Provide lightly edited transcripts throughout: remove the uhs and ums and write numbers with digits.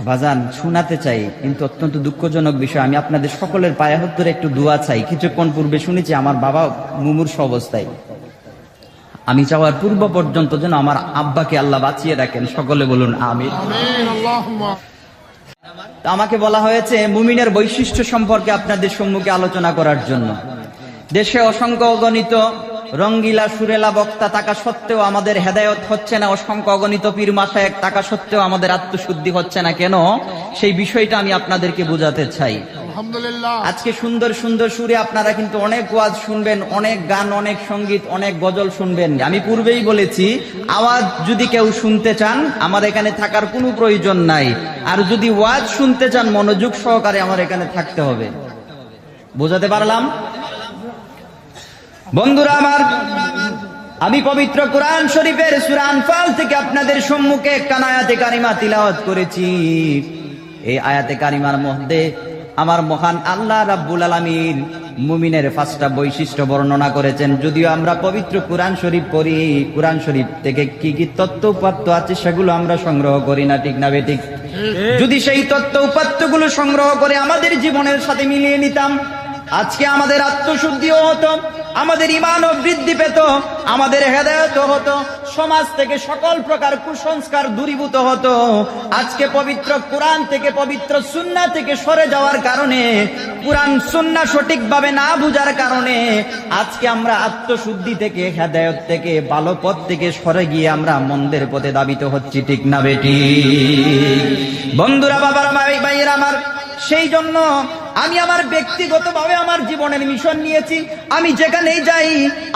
বাজান শোনাতে চাই, কিন্তু অত্যন্ত দুঃখজনক বিষয়, আমি আপনাদের সকলের পায়ে হাত ধরে একটু দোয়া চাই। কিছুক্ষণ পূর্বে শুনেছি আমার বাবা মুমূর্ষ অবস্থায়, আমি চাওয়ার পূর্ব পর্যন্ত যেন আমার আব্বাকে আল্লাহ বাঁচিয়ে রাখেন। সকলে বলুন আমিন। আমাকে বলা হয়েছে মুমিনের বৈশিষ্ট্য সম্পর্কে আপনাদের সম্মুখে আলোচনা করার জন্য। দেশে অসংখ্য অগণিত রঙ্গিলা সুরেলা বক্তা থাকা সত্ত্বেও আমাদের হেদায়েত হচ্ছে না, অসংখ্য অগণিত পীর মাশায়েখ থাকা সত্ত্বেও আমাদের আত্মশুদ্ধি হচ্ছে না কেন, সেই বিষয়টা আমি আপনাদেরকে বোঝাতে চাই। আজকে সুন্দর সুন্দর সুরে আপনারা কিন্তু অনেক ওয়াজ শুনবেন, অনেক গান, অনেক সঙ্গীত, অনেক গজল শুনবেন। আমি পূর্বেই বলেছি, আওয়াজ যদি কেউ শুনতে চান আমার এখানে থাকার কোনো প্রয়োজন নাই, আর যদি ওয়াজ শুনতে চান মনোযোগ সহকারে আমার এখানে থাকতে হবে। বোঝাতে পারলাম? বন্ধুরা আমার, আমি পবিত্র কোরআন শরীফের সূরা আনফাল থেকে আপনাদের সম্মুখে একটা আয়াতে কারিমা তিলাওয়াত করেছি। এই আয়াতে কারিমার মধ্যে আমার মহান আল্লাহ রাব্বুল আলামিন মুমিনের 5টা বৈশিষ্ট্য বর্ণনা করেছেন। যদিও আমরা পবিত্র কোরআন শরীফ পড়ি, কোরআন শরীফ থেকে কি কি তত্ত্ব উপাত্ত আছে সেগুলো আমরা সংগ্রহ করি না, ঠিক না বেঠিক? যদি সেই তত্ত্ব উপাত্তগুলো সংগ্রহ করে আমাদের জীবনের সাথে মিলিয়ে নিতাম, আজকে আমাদের আত্মশুদ্ধিও হতো, আমাদের ঈমানও বৃদ্ধি পেত, আমাদের হেদায়েতও হতো, সমাজ থেকে সকল প্রকার কুসংস্কার দূরীভূত হতো। আজকে পবিত্র কোরআন থেকে, পবিত্র সুন্নাহ থেকে সরে যাওয়ার কারণে, কোরআন সুন্নাহ সঠিকভাবে না বুঝার কারণে আজকে আমরা আত্মশুদ্ধি থেকে, হেদায়েত থেকে, ভালো পথ থেকে সরে গিয়ে আমরা মন্দের পথে ধাবিত হচ্ছি, ঠিক না বেঠিক? বন্ধুরা, বাবারা, ভাইয়েরা আমার, সেই জন্য আমি আমার ব্যক্তিগতভাবে আমার জীবনের মিশন নিয়েছি। আমি যেখানেই যাই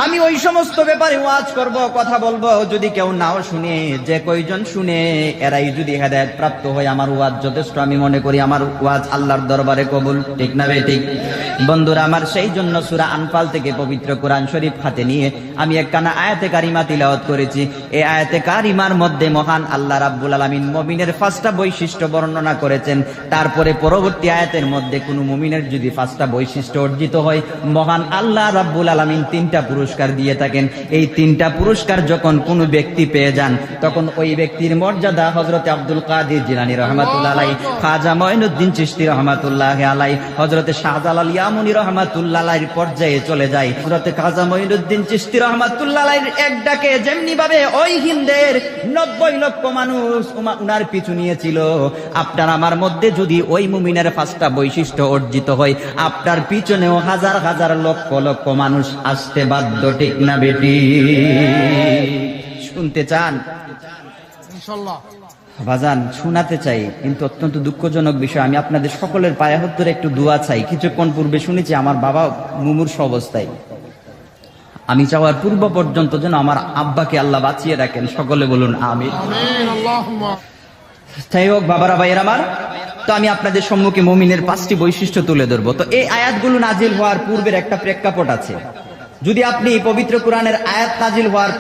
আমি ওই সমস্ত ব্যাপারে ওয়াজ করব, কথা বলবো। যদি কেউ নাও শুনে, যে কয়জন শুনে এরাই যদি হেদায়েত প্রাপ্ত হয়, আমার ওয়াজ যথেষ্ট। আমি মনে করি আমার ওয়াজ আল্লাহর দরবারে কবুল, ঠিক না বেঠিক? বন্ধুরা আমার, সেই জন্য সূরা আনফাল থেকে পবিত্র কোরআন শরীফ হাতে নিয়ে আমি একখানা আয়াতে কারিমা তিলাওয়াত করেছি। এই আয়াতে কারিমার মধ্যে মহান আল্লাহ রাব্বুল আলামিন মুমিনের 5টা বৈশিষ্ট্য বর্ণনা করেছেন। তারপরে পরবর্তী আয়াতের মধ্যে কোন মুমিনের যদি 5টা বৈশিষ্ট্য অর্জিত হয়, মহান আল্লাহ রাব্বুল আলামিন 3টা পুরস্কার দিয়ে থাকেন। এই 3টা পুরস্কার যখন কোন ব্যক্তি পেয়ে যান, তখন ওই ব্যক্তির মর্যাদা হযরত আব্দুল কাদের জিলানী রাহমাতুল্লাহ আলাইহি, খাজা মঈনুদ্দিন চিশতি রাহমাতুল্লাহ আলাইহি, হযরত শাহজালাল ইয়ামুনী রাহমাতুল্লাহ আলাইহির পর্যায়ে চলে যায়। হযরত খাজা মঈনুদ্দিন চিশতি রাহমাতুল্লাহ আলাইহির এক ডাকে যেমনি ভাবে ওই হিন্দের 90 লক্ষ মানুষ উনার পিছু নিয়েছিল, আপনার আমার মধ্যে যদি ওই মুমিনের 5টা বৈশিষ্ট্য অর্জিত হয়, আপনার পিছনেও হাজার হাজার লক্ষ লক্ষ মানুষ আসতে বাধ্য, ঠিক না বেটি? শুনতে চান? ইনশাআল্লাহ বাজান শোনাতে চাই, কিন্তু অত্যন্ত দুঃখজনক বিষয়, আমি আপনাদের সকলের পায়ে হাত ধরে একটু দোয়া চাই। কিছুক্ষণ পূর্বে শুনেছি আমার বাবা মুমূর্ষ অবস্থায়, আমি চাওয়ার পূর্ব পর্যন্ত যেন আমার আব্বাকে আল্লাহ বাঁচিয়ে রাখেন। সকলে বলুন আমিন। যাই হোক বাবারা, ভাইয়েরা আমার, তো আমি আপনাদের সম্মুখে মুমিনের 5টি বৈশিষ্ট্য তুলে ধরবো। তো এই আয়াতগুলো নাজিল হওয়ার পূর্বের একটা প্রেক্ষাপট আছে। যদি আপনি পবিত্র কোরআনের আয়াত নাজিল হওয়ার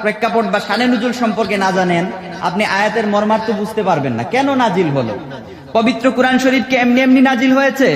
প্রেক্ষাপট বা শানে নুজুল সম্পর্কে না জানেন, আপনি আয়াতের মর্মার্থ বুঝতে পারবেন না। কেন নাজিল হলো? পবিত্র কোরআন শরীফ কি এমনি এমনি নাজিল হয়েছে?